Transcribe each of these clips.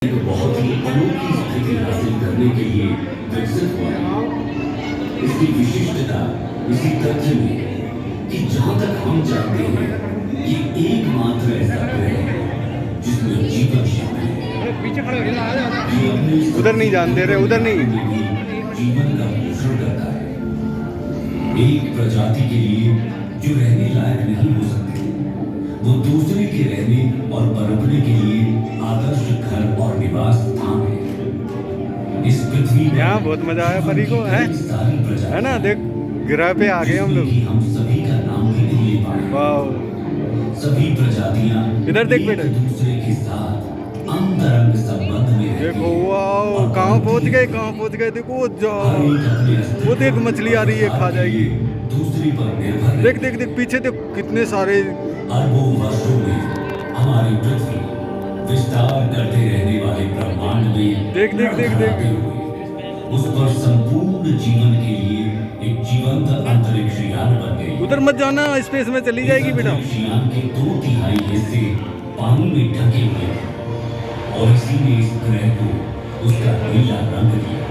एक बहुत ही अनोखी स्थिति हासिल करने के लिए विकसित हुआ है। इसकी विशिष्टता इसी तथ्य में है कि जहां तक हम जानते हैं ये एकमात्र ऐसा ग्रह है जिसमें जीवन शामिल है। उधर नहीं जानते रहे, उधर नहीं। जीवन का पोषण करता है। एक प्रजाति के लिए जो रहने लायक नहीं हो सकते, वो दूसरे के रहने और पनपने के लिए आदर्श घर और निवास स्थान है। इस पृथ्वी पर यहाँ बहुत मजा आया परी को, है ना। देख ग्रह पे आ गए हम लोग। हम सभी का नाम भी नहीं ले पाए। वाह, सभी प्रजातियां इधर देख बेटा, एक दूसरे के साथ अंतरंग संबंध में रहती देखो। हैं। वाह, कहाँ पहुँच गए, कहाँ पहुँच गए। देखो हर एक अपने अस्तित्व वो देख, मछली आ रही है, खा जाएगी। दूसरी पर निर्भर देख देख देख, पीछे देख कितने सारे। अरबों वर्षों में हमारी पृथ्वी विस्तार करते रहने वाले ब्रह्मांड में देख देख देख देख। लड़खड़ाते हुए उस पर संपूर्ण जीवन के लिए एक जीवंत अंतरिक्ष यान बन गई। उधर मत जाना, स्पेस में चली जाएगी बेटा। अंतरिक्ष यान के 2/3 हिस्से पानी में ढके हुए हैं और इसी ने इस ग्रह को उसका नीला रंग दिया।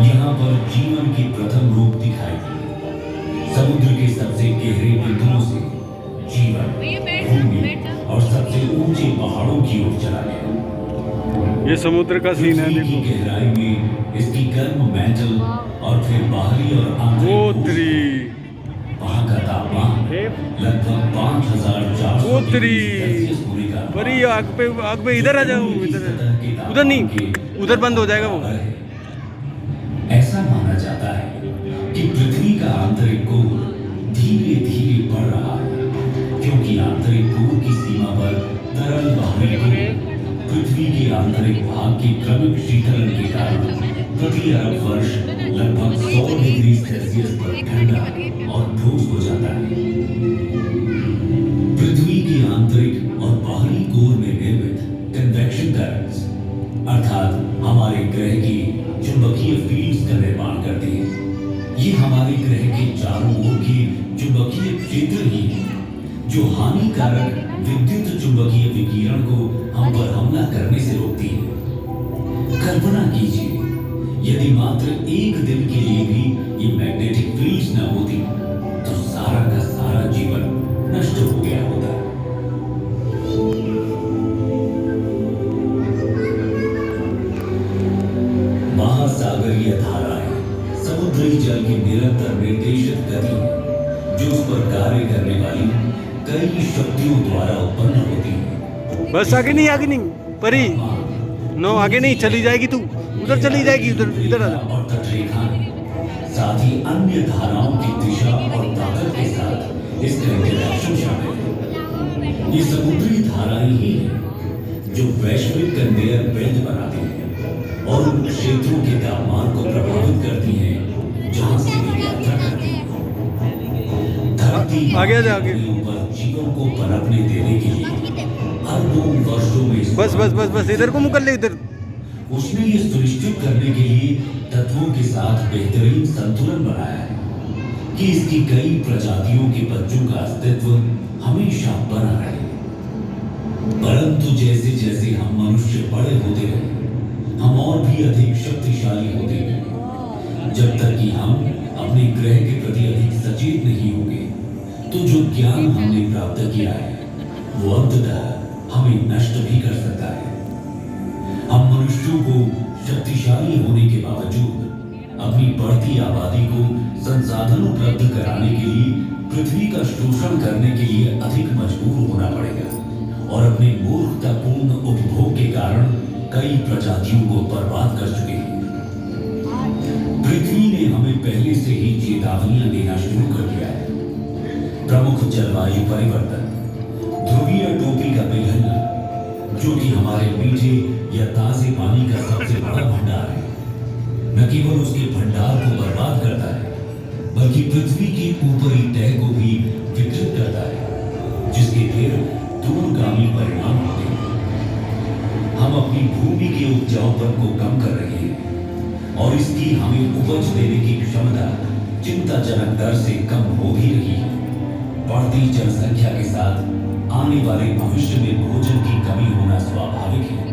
यहाँ पर जीवन की प्रथम रूप दिखाई दी। समुद्र के सबसे गहरे बिंदुओं से जीवन भूमि और सबसे ऊंचे पहाड़ों की ओर चला गया। ये समुद्र का सीन है, पृथ्वी की देखो। गहराई में इसकी गर्म मैंटल और फिर बाहरी और आंतरिक वहाँ का तापमान लगभग 5400 ओत्री सेल्सियस होने का परी, आग पे इधर आ जाओ। इधर, उधर नहीं, उधर बंद हो जाएगा वो। ऐसा माना जाता है कि पृथ्वी का आंतरिक कोर धीरे धीरे बढ़ रहा है, क्योंकि आंतरिक कोर की सीमा पर तरल बाहरी कोर पृथ्वी के आंतरिक भाग के क्रमिक शीतलन के कारण प्रति अरब वर्ष लगभग 100 डिग्री सेल्सियस पर ठंडा और ठोस हो जाता है। पृथ्वी के आंतरिक और बाहरी कोर में निर्मित कन्वेक्शन करंट्स अर्थात हमारे ग्रह की चुंबकीय फील्ड्स का निर्माण करते हैं। ये हमारे ग्रह के चारों ओर के चुंबकीय क्षेत्र ही है जो हानिकारक विद्युत चुंबकीय विकिरण को हम पर हमला करने से रोकती है। कल्पना कीजिए यदि मात्र एक दिन के लिए भी ये मैग्नेटिक फील्ड्स न होती तो सारा का सारा जीवन नष्ट हो गया होता। महासागरीय धाराएं समुद्री जल की निरंतर निर्देशित गति है जो उस पर कार्य करने वाली कई शक्तियों द्वारा उत्पन्न होती है। बस आगे नहीं, आगे नहीं परी, नो आगे नहीं, चली जाएगी तू, उधर चली जाएगी। उधर, इधर आ जा। और तटरेखाएं साथ ही अन्य धाराओं की दिशा और ताकत के साथ इसका इंटरैक्शन शामिल है। ये समुद्री धाराएं ही हैं जो वैश्विक कन्वेयर बेल्ट बनाती हैं और उन क्षेत्रों के तापमान को प्रभावित करती हैं जहां से वे यात्रा करती हैं। धरती आगे जा, आगे। ऊपर जीवन को पनपने देने के लिए अरबों वर्षों में बस बस बस बस, इधर को मुँह कर ले, इधर। उसने ये सुनिश्चित करने के लिए तत्वों के साथ बेहतरीन संतुलन बनाया है कि इसकी कई प्रजातियों के बच्चों का अस्तित्व हमेशा बना रहे। परंतु जैसे जैसे हम मनुष्य बड़े होते रहे, हम और भी अधिक शक्तिशाली होते गए। जब तक कि हम अपने ग्रह के प्रति अधिक सचेत नहीं होंगे तो जो ज्ञान हमने प्राप्त किया है वो अंततः हमें नष्ट भी कर सकता है। हम मनुष्यों को शक्तिशाली होने के बावजूद अपनी बढ़ती आबादी को संसाधन उपलब्ध कराने के लिए पृथ्वी का शोषण करने के लिए अधिक मजबूर होना पड़ेगा और अपने मूर्खतापूर्ण उपभोग के कारण कई प्रजातियों को बर्बाद कर चुके हैं। पृथ्वी ने हमें पहले से ही चेतावनियां देना शुरू कर दिया है। प्रमुख जलवायु परिवर्तन, ध्रुवीय टोपी का पिघलना जो कि हमारे मीठे या ताजे पानी का सबसे बड़ा भंडार है, न केवल उसके भंडार को बर्बाद करता है बल्कि पृथ्वी की ऊपरी तह को भी विकृत करता है, जिसके फिर दूरगामी परिणाम होते हैं। हम अपनी भूमि के उपजाऊपन को कम कर रहे हैं और इसकी हमें उपज देने की क्षमता चिंताजनक दर से कम हो भी रही है। बढ़ती जनसंख्या के साथ आने वाले भविष्य में भोजन की कमी होना स्वाभाविक है।